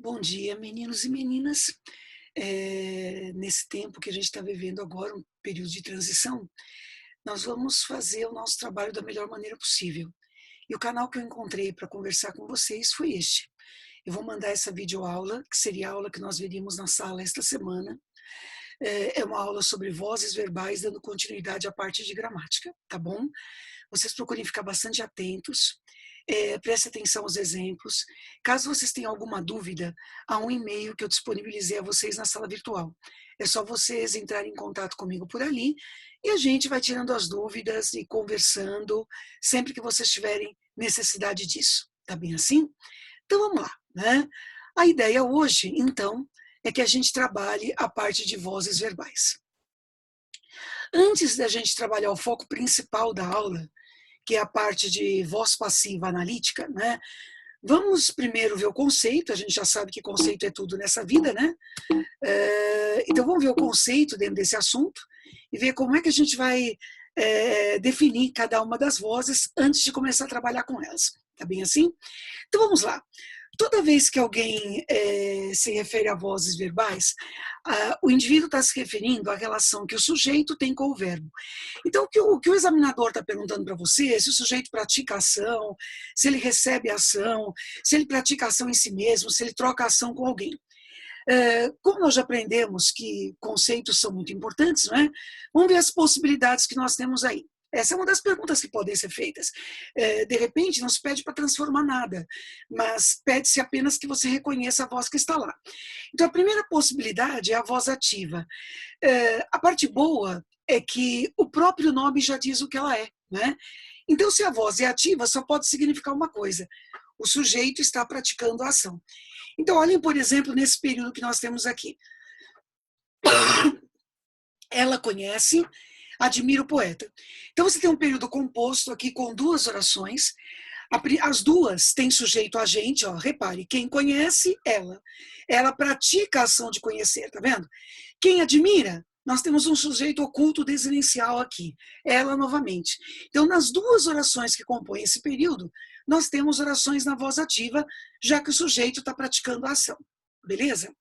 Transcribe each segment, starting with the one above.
Bom dia, meninos e meninas. Nesse tempo que a gente está vivendo agora, um período de transição, nós vamos fazer o nosso trabalho da melhor maneira possível. E o canal que eu encontrei para conversar com vocês foi este. Eu vou mandar essa videoaula, que seria a aula que nós veríamos na sala esta semana. É uma aula sobre vozes verbais, dando continuidade à parte de gramática, tá bom? Vocês procurem ficar bastante atentos, preste atenção aos exemplos. Caso vocês tenham alguma dúvida, há um e-mail que eu disponibilizei a vocês na sala virtual. É só vocês entrarem em contato comigo por ali e a gente vai tirando as dúvidas e conversando sempre que vocês tiverem necessidade disso. Tá bem assim? Então vamos lá, né? A ideia hoje, então, é que a gente trabalhe a parte de vozes verbais. Antes da gente trabalhar o foco principal da aula, que é a parte de voz passiva analítica, né? Vamos primeiro ver o conceito, a gente já sabe que conceito é tudo nessa vida, né? Então vamos ver o conceito dentro desse assunto e ver como é que a gente vai definir cada uma das vozes antes de começar a trabalhar com elas. Tá bem assim? Então vamos lá. Toda vez que alguém se refere a vozes verbais, o indivíduo está se referindo à relação que o sujeito tem com o verbo. Então, o que o examinador está perguntando para você é se o sujeito pratica a ação, se ele recebe a ação, se ele pratica a ação em si mesmo, se ele troca a ação com alguém. Como nós já aprendemos que conceitos são muito importantes, não é? Vamos ver as possibilidades que nós temos aí. Essa é uma das perguntas que podem ser feitas. De repente, não se pede para transformar nada, mas pede-se apenas que você reconheça a voz que está lá. Então, a primeira possibilidade é a voz ativa. A parte boa é que o próprio nome já diz o que ela é, né? Então, se a voz é ativa, só pode significar uma coisa: o sujeito está praticando a ação. Então, olhem, por exemplo, nesse período que nós temos aqui. Ela conhece, admira o poeta. Então, você tem um período composto aqui com duas orações. As duas têm sujeito agente, ó, repare, quem conhece, ela pratica a ação de conhecer, tá vendo? Quem admira, nós temos um sujeito oculto desinencial aqui, ela novamente. Então, nas duas orações que compõem esse período, nós temos orações na voz ativa, já que o sujeito está praticando a ação, beleza?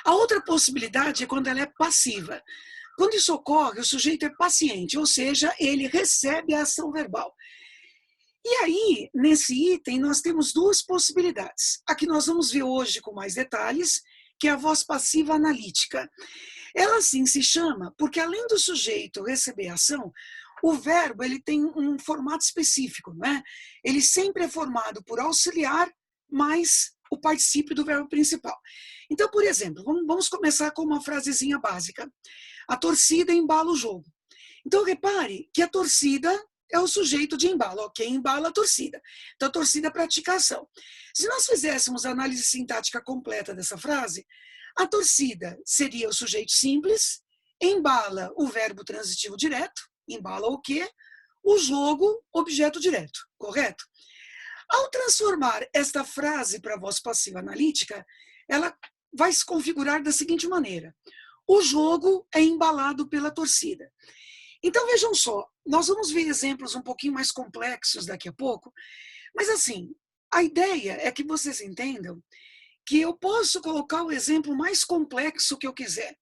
A outra possibilidade é quando ela é passiva. Quando isso ocorre, o sujeito é paciente, ou seja, ele recebe a ação verbal. E aí, nesse item, nós temos duas possibilidades. A que nós vamos ver hoje com mais detalhes, que é a voz passiva analítica. Ela assim se chama porque, além do sujeito receber a ação, o verbo ele tem um formato específico, né? Ele sempre é formado por auxiliar mais o particípio do verbo principal. Então, por exemplo, vamos começar com uma frasezinha básica. A torcida embala o jogo. Então, repare que a torcida é o sujeito de embalo, ok? Embala a torcida. Então, a torcida pratica a ação. Se nós fizéssemos a análise sintática completa dessa frase, a torcida seria o sujeito simples, embala o verbo transitivo direto, embala o quê? O jogo, objeto direto, correto? Ao transformar esta frase para a voz passiva analítica, ela vai se configurar da seguinte maneira: o jogo é embalado pela torcida. Então vejam só, nós vamos ver exemplos um pouquinho mais complexos daqui a pouco, mas assim, a ideia é que vocês entendam que eu posso colocar o exemplo mais complexo que eu quiser.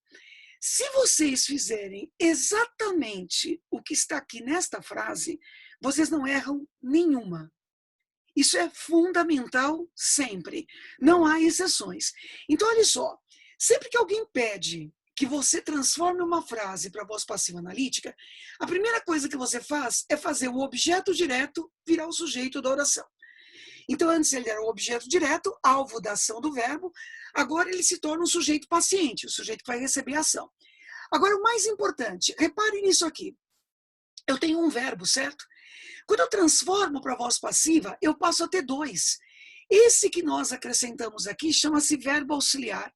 Se vocês fizerem exatamente o que está aqui nesta frase, vocês não erram nenhuma. Isso é fundamental sempre. Não há exceções. Então, olha só, sempre que alguém pede que você transforme uma frase para voz passiva analítica, a primeira coisa que você faz é fazer o objeto direto virar o sujeito da oração. Então, antes ele era o objeto direto, alvo da ação do verbo, agora ele se torna um sujeito paciente, o sujeito que vai receber a ação. Agora, o mais importante, reparem nisso aqui. Eu tenho um verbo, certo? Quando eu transformo para voz passiva, eu passo a ter dois. Esse que nós acrescentamos aqui chama-se verbo auxiliar.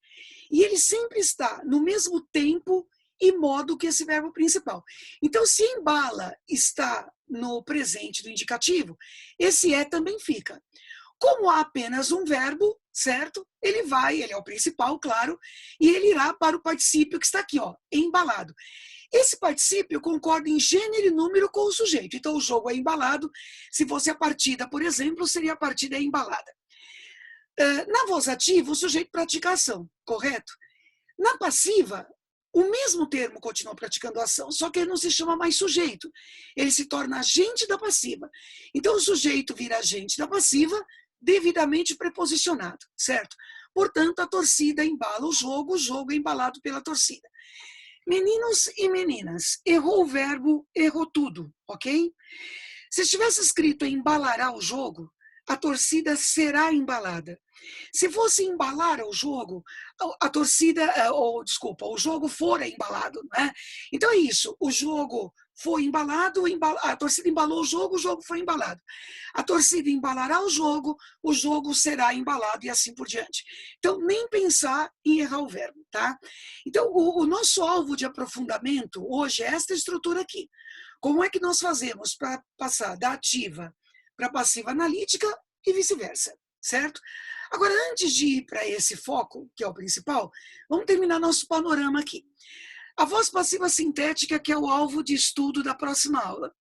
E ele sempre está no mesmo tempo e modo que esse verbo principal. Então, se embala está no presente do indicativo, esse é também fica. Como há apenas um verbo, certo? Ele é o principal, claro, e ele irá para o particípio que está aqui, ó, embalado. Esse particípio concorda em gênero e número com o sujeito. Então, o jogo é embalado. Se fosse a partida, por exemplo, seria a partida embalada. Na voz ativa, o sujeito pratica a ação, correto? Na passiva, o mesmo termo continua praticando a ação, só que ele não se chama mais sujeito. Ele se torna agente da passiva. Então, o sujeito vira agente da passiva devidamente preposicionado, certo? Portanto, a torcida embala o jogo é embalado pela torcida. Meninos e meninas, errou o verbo, errou tudo, ok? Se estivesse escrito embalará o jogo, a torcida será embalada. Se fosse embalar o jogo, a torcida, o jogo fora embalado, né? Então é isso, o jogo foi embalado, a torcida embalou o jogo foi embalado. A torcida embalará o jogo será embalado e assim por diante. Então, nem pensar em errar o verbo, tá? Então, o nosso alvo de aprofundamento hoje é esta estrutura aqui. Como é que nós fazemos para passar da ativa para a passiva analítica e vice-versa, certo? Agora, antes de ir para esse foco, que é o principal, vamos terminar nosso panorama aqui. A voz passiva sintética, que é o alvo de estudo da próxima aula.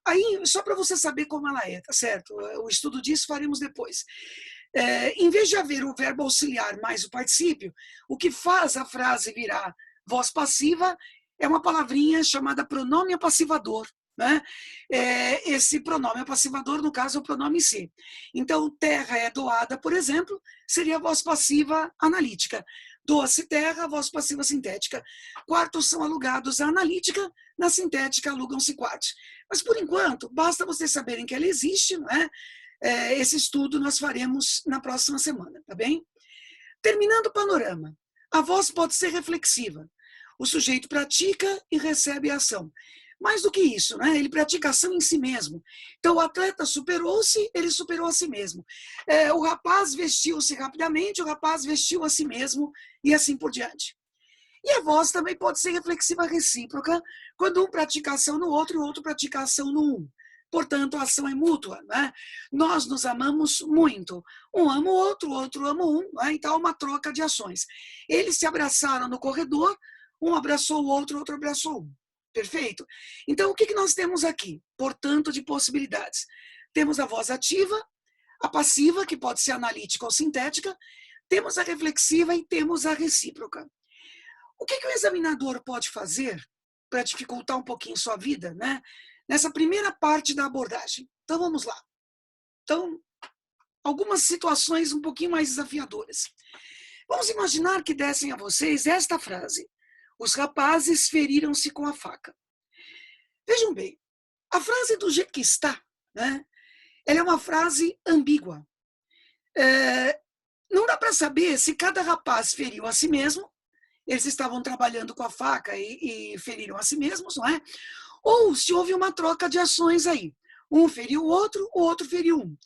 Aí, só para você saber como ela é, tá certo? O estudo disso faremos depois. Em vez de haver o verbo auxiliar mais o particípio, o que faz a frase virar voz passiva é uma palavrinha chamada pronome apassivador, né? Esse pronome apassivador, no caso, é o pronome se. Então, terra é doada, por exemplo, seria a voz passiva analítica. Doa-se terra, voz passiva sintética. Quartos são alugados à analítica, na sintética alugam-se quartos. Mas, por enquanto, basta vocês saberem que ela existe, não é? Esse estudo nós faremos na próxima semana, tá bem? Terminando o panorama, a voz pode ser reflexiva. O sujeito pratica e recebe a ação. Mais do que isso, né? Ele pratica a ação em si mesmo. Então, o atleta superou-se, ele superou a si mesmo. O rapaz vestiu-se rapidamente, o rapaz vestiu a si mesmo e assim por diante. E a voz também pode ser reflexiva recíproca, quando um pratica a ação no outro e o outro pratica a ação no um. Portanto, a ação é mútua, né? Nós nos amamos muito. Um ama o outro ama um, né? Então, uma troca de ações. Eles se abraçaram no corredor, um abraçou o outro abraçou um. Perfeito? Então, o que nós temos aqui? Portanto, de possibilidades. Temos a voz ativa, a passiva, que pode ser analítica ou sintética, temos a reflexiva e temos a recíproca. O que o examinador pode fazer para dificultar um pouquinho sua vida, né? Nessa primeira parte da abordagem. Então, vamos lá. Então, algumas situações um pouquinho mais desafiadoras. Vamos imaginar que dessem a vocês esta frase. Os rapazes feriram-se com a faca. Vejam bem, a frase do jeito que está, né? Ela é uma frase ambígua. Não dá para saber se cada rapaz feriu a si mesmo, eles estavam trabalhando com a faca e feriram a si mesmos, não é? Ou se houve uma troca de ações aí. Um feriu o outro feriu um.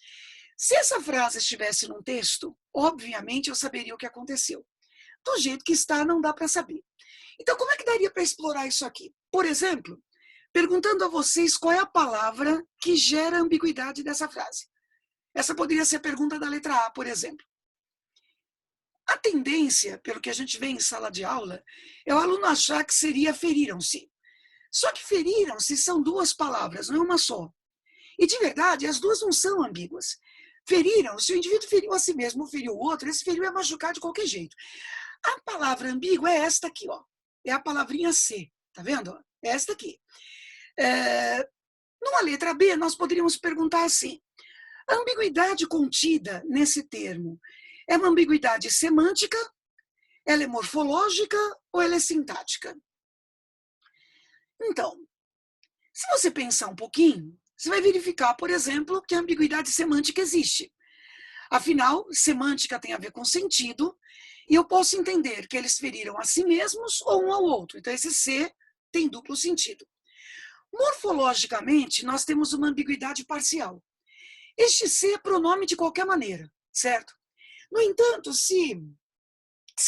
Se essa frase estivesse num texto, obviamente eu saberia o que aconteceu. Do jeito que está, não dá para saber. Então, como é que daria para explorar isso aqui? Por exemplo, perguntando a vocês qual é a palavra que gera a ambiguidade dessa frase. Essa poderia ser a pergunta da letra A, por exemplo. A tendência, pelo que a gente vê em sala de aula, é o aluno achar que seria feriram-se. Só que feriram-se são duas palavras, não é uma só. E, de verdade, as duas não são ambíguas. Feriram-se, o indivíduo feriu a si mesmo, feriu o outro, esse feriu é machucar de qualquer jeito. A palavra ambígua é esta aqui, ó. É a palavrinha C, tá vendo? É esta aqui. Numa letra B, nós poderíamos perguntar assim, a ambiguidade contida nesse termo é uma ambiguidade semântica, ela é morfológica ou ela é sintática? Então, se você pensar um pouquinho, você vai verificar, por exemplo, que a ambiguidade semântica existe. Afinal, semântica tem a ver com sentido, e eu posso entender que eles feriram a si mesmos ou um ao outro. Então, esse C tem duplo sentido. Morfologicamente, nós temos uma ambiguidade parcial. Este C é pronome de qualquer maneira, certo? No entanto, se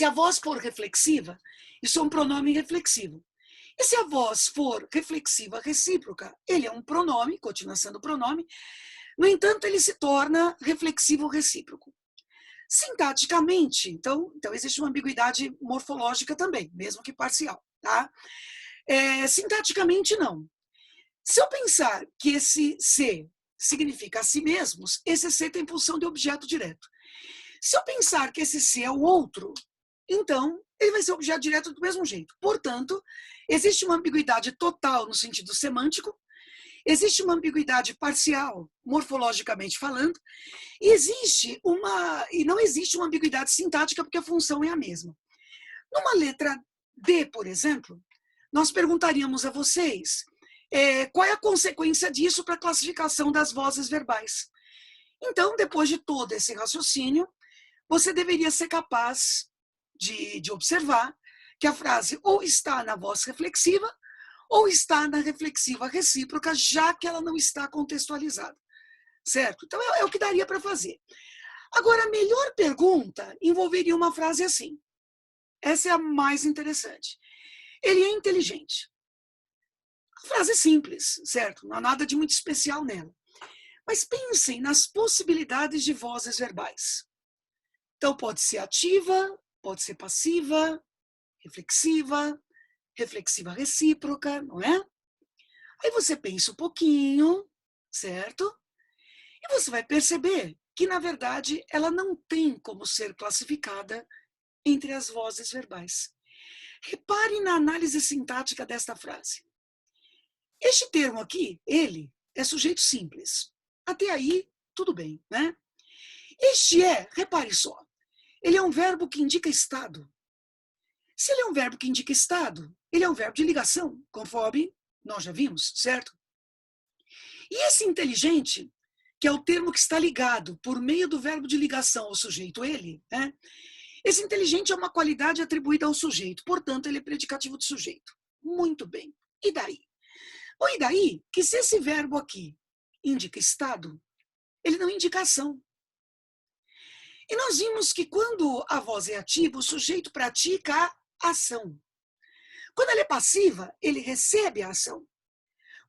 a voz for reflexiva, isso é um pronome reflexivo. E se a voz for reflexiva recíproca, ele é um pronome, continua sendo pronome, no entanto, ele se torna reflexivo recíproco. Sintaticamente, então existe uma ambiguidade morfológica também, mesmo que parcial, tá? Sintaticamente, não. Se eu pensar que esse C significa a si mesmos, esse C tem função de objeto direto. Se eu pensar que esse se é o outro, então ele vai ser objeto direto do mesmo jeito. Portanto, existe uma ambiguidade total no sentido semântico, existe uma ambiguidade parcial, morfologicamente falando, e não existe uma ambiguidade sintática porque a função é a mesma. Numa letra D, por exemplo, nós perguntaríamos a vocês qual é a consequência disso para a classificação das vozes verbais. Então, depois de todo esse raciocínio, você deveria ser capaz de observar que a frase ou está na voz reflexiva ou está na reflexiva recíproca, já que ela não está contextualizada, certo? Então, é o que daria para fazer. Agora, a melhor pergunta envolveria uma frase assim. Essa é a mais interessante. Ele é inteligente. A frase é simples, certo? Não há nada de muito especial nela. Mas pensem nas possibilidades de vozes verbais. Então, pode ser ativa, pode ser passiva, reflexiva, reflexiva recíproca, não é? Aí você pensa um pouquinho, certo? E você vai perceber que, na verdade, ela não tem como ser classificada entre as vozes verbais. Repare na análise sintática desta frase. Este termo aqui, ele, é sujeito simples. Até aí, tudo bem, né? Este repare só, ele é um verbo que indica estado. Se ele é um verbo que indica estado, ele é um verbo de ligação, conforme nós já vimos, certo? E esse inteligente, que é o termo que está ligado por meio do verbo de ligação ao sujeito, ele, né? Esse inteligente é uma qualidade atribuída ao sujeito, portanto, ele é predicativo de sujeito. Muito bem. E daí? Bom, e daí que se esse verbo aqui indica estado, ele não indica ação. E nós vimos que quando a voz é ativa, o sujeito pratica a ação. Quando ela é passiva, ele recebe a ação.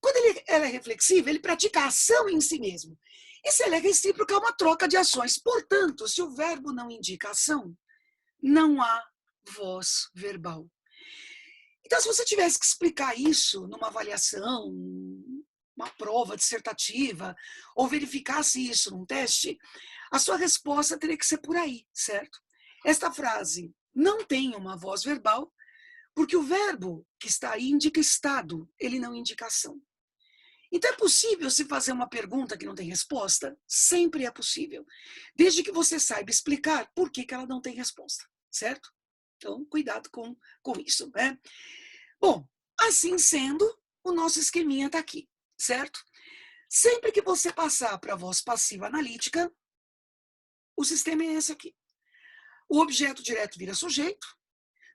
Quando ela é reflexiva, ele pratica a ação em si mesmo. E se ela é recíproca, é uma troca de ações. Portanto, se o verbo não indica ação, não há voz verbal. Então, se você tivesse que explicar isso numa avaliação, uma prova dissertativa, ou verificasse isso num teste, a sua resposta teria que ser por aí, certo? Esta frase não tem uma voz verbal, porque o verbo que está aí indica estado, ele não indica ação. Então, é possível se fazer uma pergunta que não tem resposta? Sempre é possível, desde que você saiba explicar por que ela não tem resposta, certo? Então, cuidado com isso, né? Bom, assim sendo, o nosso esqueminha está aqui, certo? Sempre que você passar para a voz passiva analítica, o sistema é esse aqui. O objeto direto vira sujeito.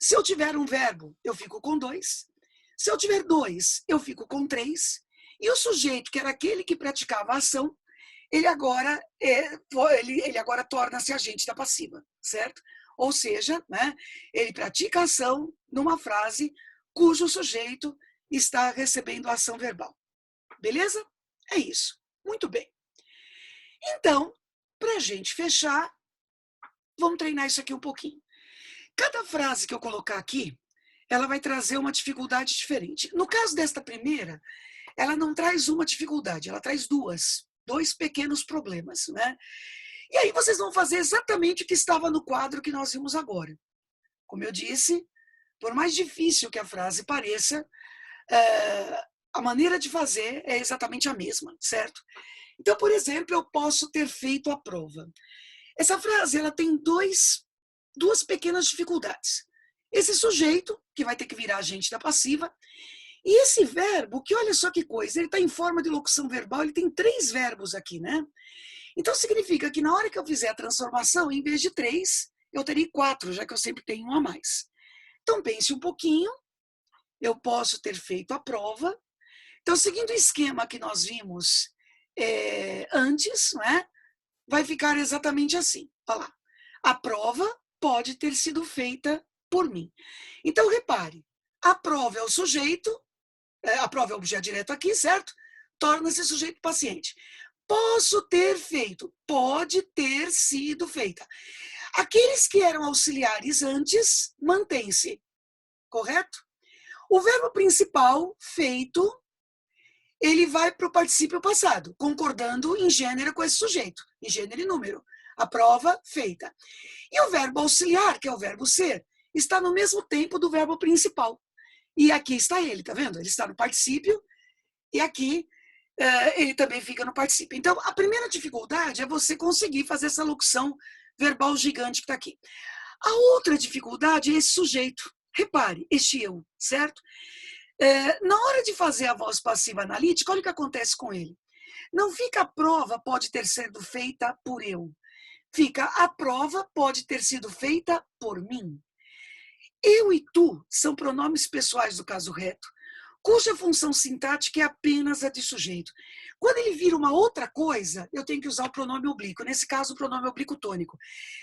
Se eu tiver um verbo, eu fico com 2. Se eu tiver 2, eu fico com 3. E o sujeito, que era aquele que praticava a ação, ele agora torna-se agente da passiva, certo? Ou seja, né, ele pratica a ação numa frase cujo sujeito está recebendo a ação verbal. Beleza? É isso. Muito bem. Então, para a gente fechar, vamos treinar isso aqui um pouquinho. Cada frase que eu colocar aqui, ela vai trazer uma dificuldade diferente. No caso desta primeira, ela não traz uma dificuldade, ela traz dois pequenos problemas, né? E aí vocês vão fazer exatamente o que estava no quadro que nós vimos agora. Como eu disse, por mais difícil que a frase pareça, a maneira de fazer é exatamente a mesma, certo? Então, por exemplo, eu posso ter feito a prova. Essa frase ela tem duas pequenas dificuldades. Esse sujeito, que vai ter que virar agente da passiva, e esse verbo, que olha só que coisa, ele está em forma de locução verbal, ele tem 3 verbos aqui, né? Então, significa que na hora que eu fizer a transformação, em vez de 3, eu terei 4, já que eu sempre tenho um a mais. Então, pense um pouquinho, eu posso ter feito a prova. Então, seguindo o esquema que nós vimos antes, né, vai ficar exatamente assim. Olha lá. A prova pode ter sido feita por mim. Então, repare, a prova é o sujeito, a prova é o objeto direto aqui, certo? Torna-se sujeito paciente. Posso ter feito, pode ter sido feita. Aqueles que eram auxiliares antes, mantém-se, correto? O verbo principal, feito, ele vai para o particípio passado, concordando em gênero com esse sujeito, em gênero e número. A prova feita. E o verbo auxiliar, que é o verbo ser, está no mesmo tempo do verbo principal. E aqui está ele, tá vendo? Ele está no particípio e aqui ele também fica no particípio. Então, a primeira dificuldade é você conseguir fazer essa locução verbal gigante que está aqui. A outra dificuldade é esse sujeito. Repare, este eu, certo? Na hora de fazer a voz passiva analítica, olha o que acontece com ele. Não fica a prova pode ter sido feita por eu. Fica a prova pode ter sido feita por mim. Eu e tu são pronomes pessoais do caso reto, cuja função sintática é apenas a de sujeito. Quando ele vira uma outra coisa, eu tenho que usar o pronome oblíquo, nesse caso o pronome oblíquo tônico.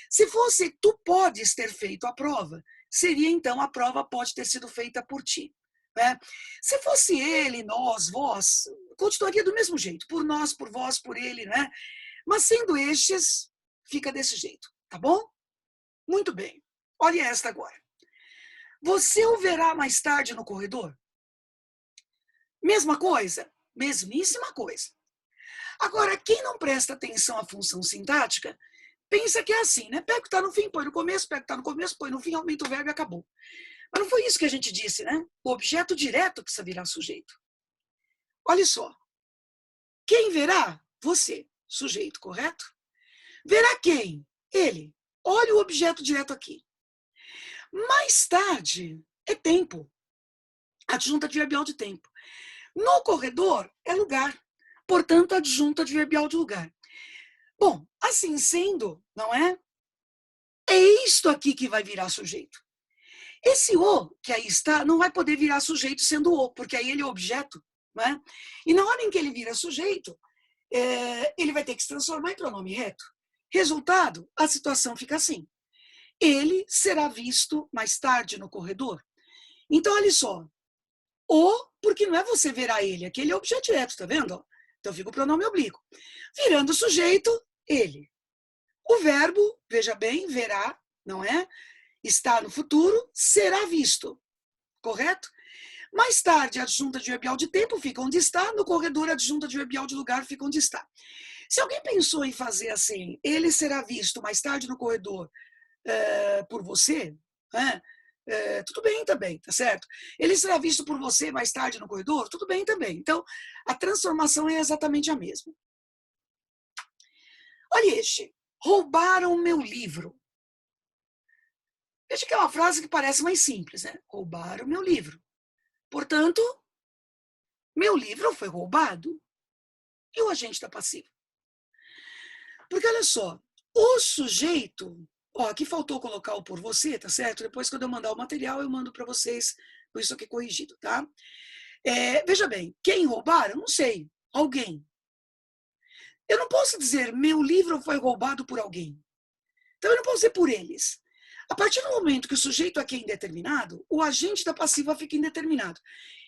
Se fosse tu podes ter feito a prova, seria então a prova pode ter sido feita por ti. Né? Se fosse ele, nós, vós, continuaria do mesmo jeito, por nós, por vós, por ele, né? Mas sendo estes, fica desse jeito, tá bom? Muito bem. Olha esta agora. Você o verá mais tarde no corredor? Mesma coisa? Mesmíssima coisa. Agora, quem não presta atenção à função sintática, pensa que é assim, né? Pega o que está no fim, põe no começo, pega o que está no começo, põe no fim, aumenta o verbo e acabou. Mas não foi isso que a gente disse, né? O objeto direto precisa virar sujeito. Olha só. Quem verá? Você, sujeito, correto? Verá quem? Ele. Olha o objeto direto aqui. Mais tarde é tempo. Adjunta adverbial de tempo. No corredor é lugar. Portanto, adjunta adverbial de lugar. Bom, assim sendo, não é? É isto aqui que vai virar sujeito. Esse o que aí está não vai poder virar sujeito sendo o, porque aí ele é objeto. Não é? E na hora em que ele vira sujeito, ele vai ter que se transformar em pronome reto. Resultado, a situação fica assim. Ele será visto mais tarde no corredor. Então, olha só. O, porque não é você verá ele, aquele é objeto direto, tá vendo? Então fica o pronome oblíquo. Virando o sujeito, ele. O verbo, veja bem, verá, não é? Está no futuro, será visto. Correto? Mais tarde, a adjunta adverbial de tempo fica onde está, no corredor, a adjunta adverbial de lugar fica onde está. Se alguém pensou em fazer assim, ele será visto mais tarde no corredor por você, né? Tudo bem também, tá certo? Ele será visto por você mais tarde no corredor? Tudo bem também. Então, a transformação é exatamente a mesma. Olha este. Roubaram meu livro. Veja que é uma frase que parece mais simples, né? Roubaram meu livro. Portanto, meu livro foi roubado. E o agente da passiva? Porque olha só, o sujeito, aqui faltou colocar o por você, tá certo? Depois, quando eu mandar o material, eu mando para vocês com isso aqui corrigido, tá? Veja bem, quem roubaram? Não sei. Alguém. Eu não posso dizer meu livro foi roubado por alguém. Então, eu não posso dizer por eles. A partir do momento que o sujeito aqui é indeterminado, o agente da passiva fica indeterminado.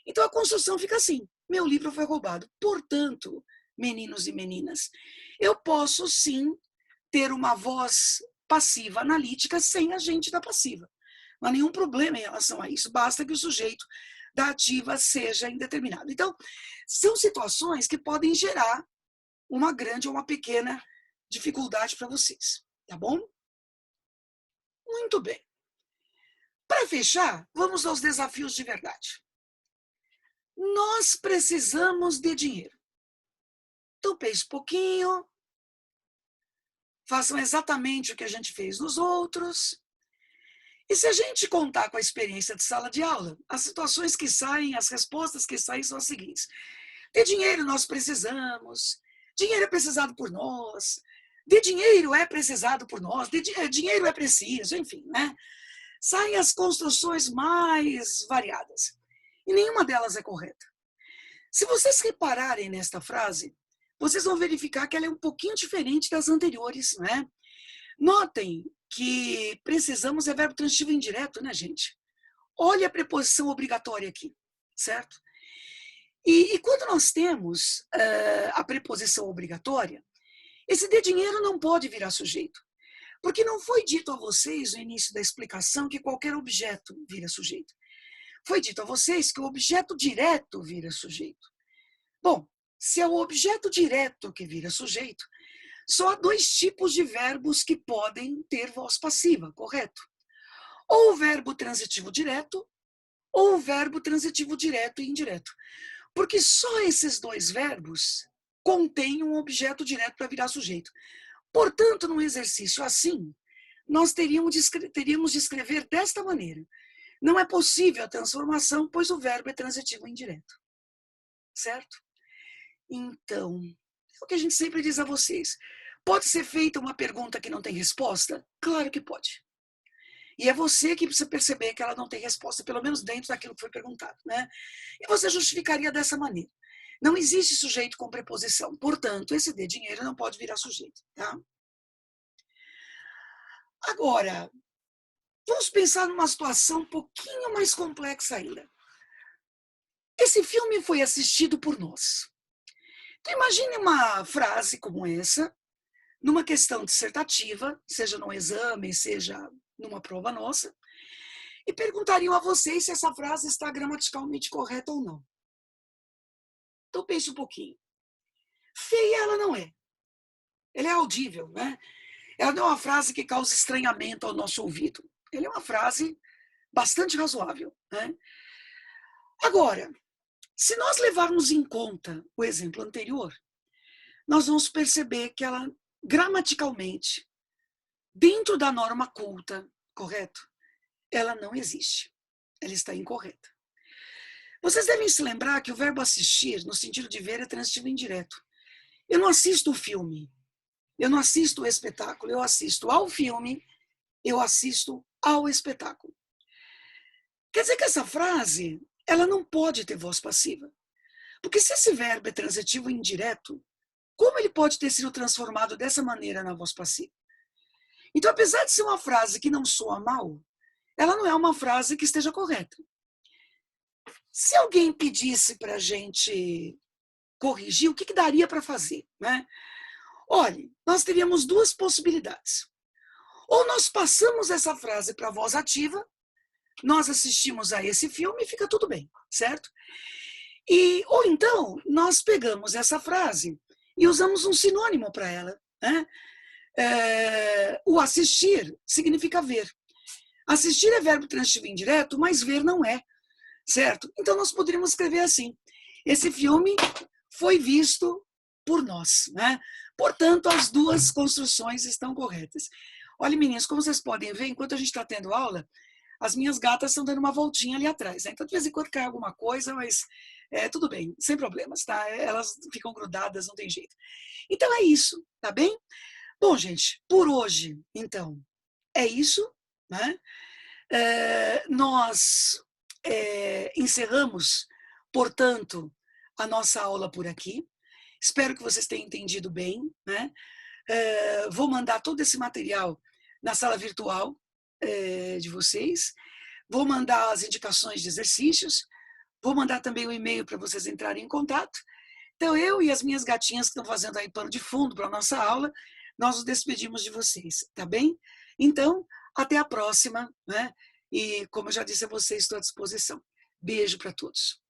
Então, a construção fica assim. Meu livro foi roubado. Portanto, meninos e meninas, eu posso sim ter uma voz passiva analítica sem agente da passiva. Não há nenhum problema em relação a isso. Basta que o sujeito da ativa seja indeterminado. Então, são situações que podem gerar uma grande ou uma pequena dificuldade para vocês. Tá bom? Muito bem. Para fechar, vamos aos desafios de verdade. Nós precisamos de dinheiro. Então, pense um pouquinho. Façam exatamente o que a gente fez nos outros. E se a gente contar com a experiência de sala de aula, as situações que saem, as respostas que saem são as seguintes. De dinheiro nós precisamos. Dinheiro é precisado por nós. De dinheiro é precisado por nós. Dinheiro é preciso, enfim, né? Saem as construções mais variadas. E nenhuma delas é correta. Se vocês repararem nesta frase, vocês vão verificar que ela é um pouquinho diferente das anteriores, né? Notem que precisamos é verbo transitivo indireto, né, gente? Olha a preposição obrigatória aqui, certo? E quando nós temos a preposição obrigatória, esse de dinheiro não pode virar sujeito. Porque não foi dito a vocês, no início da explicação, que qualquer objeto vira sujeito. Foi dito a vocês que o objeto direto vira sujeito. Bom, se é o objeto direto que vira sujeito, Só há dois tipos de verbos que podem ter voz passiva, correto? Ou o verbo transitivo direto, ou o verbo transitivo direto e indireto. Porque só esses dois verbos contêm um objeto direto para virar sujeito. Portanto, num exercício assim, nós teríamos de escrever desta maneira. Não é possível a transformação, pois o verbo é transitivo indireto. Certo? Então, é o que a gente sempre diz a vocês. Pode ser feita uma pergunta que não tem resposta? Claro que pode. E é você que precisa perceber que ela não tem resposta, pelo menos dentro daquilo que foi perguntado, né? E você justificaria dessa maneira. Não existe sujeito com preposição, portanto, esse de dinheiro não pode virar sujeito, tá? Agora, vamos pensar numa situação um pouquinho mais complexa ainda. Esse filme foi assistido por nós. Então, imagine uma frase como essa, numa questão dissertativa, seja num exame, seja numa prova nossa, e perguntariam a vocês se essa frase está gramaticalmente correta ou não. Então pense um pouquinho. Feia ela não é. Ela é audível, né? Ela não é uma frase que causa estranhamento ao nosso ouvido. Ela é uma frase bastante razoável, né? Agora, se nós levarmos em conta o exemplo anterior, nós vamos perceber que ela, gramaticalmente, dentro da norma culta, correto? Ela não existe. Ela está incorreta. Vocês devem se lembrar que o verbo assistir, no sentido de ver, é transitivo indireto. Eu não assisto o filme, eu não assisto o espetáculo, eu assisto ao filme, eu assisto ao espetáculo. Quer dizer que essa frase, ela não pode ter voz passiva. Porque se esse verbo é transitivo indireto, como ele pode ter sido transformado dessa maneira na voz passiva? Então, apesar de ser uma frase que não soa mal, ela não é uma frase que esteja correta. Se alguém pedisse para a gente corrigir, o que daria para fazer, né? Olha, nós teríamos duas possibilidades. Ou nós passamos essa frase para a voz ativa, nós assistimos a esse filme e fica tudo bem, certo? Ou então, nós pegamos essa frase e usamos um sinônimo para ela, né? O assistir significa ver. Assistir é verbo transitivo indireto, mas ver não é, certo? Então, nós poderíamos escrever assim: esse filme foi visto por nós, né? Portanto, as duas construções estão corretas. Olha, meninas, como vocês podem ver, enquanto a gente está tendo aula, as minhas gatas estão dando uma voltinha ali atrás, né? Então, de vez em quando cai alguma coisa, mas tudo bem, sem problemas, tá? Elas ficam grudadas, não tem jeito. Então, é isso, tá bem? Bom, gente, por hoje, então, é isso, né? Nós encerramos, portanto, a nossa aula por aqui. Espero que vocês tenham entendido bem, né? Vou mandar todo esse material na sala virtual de vocês. Vou mandar as indicações de exercícios. Vou mandar também o e-mail para vocês entrarem em contato. Então, eu e as minhas gatinhas que estão fazendo aí pano de fundo para a nossa aula, nós nos despedimos de vocês, tá bem? Então, até a próxima, né? E, como eu já disse a vocês, estou à disposição. Beijo para todos.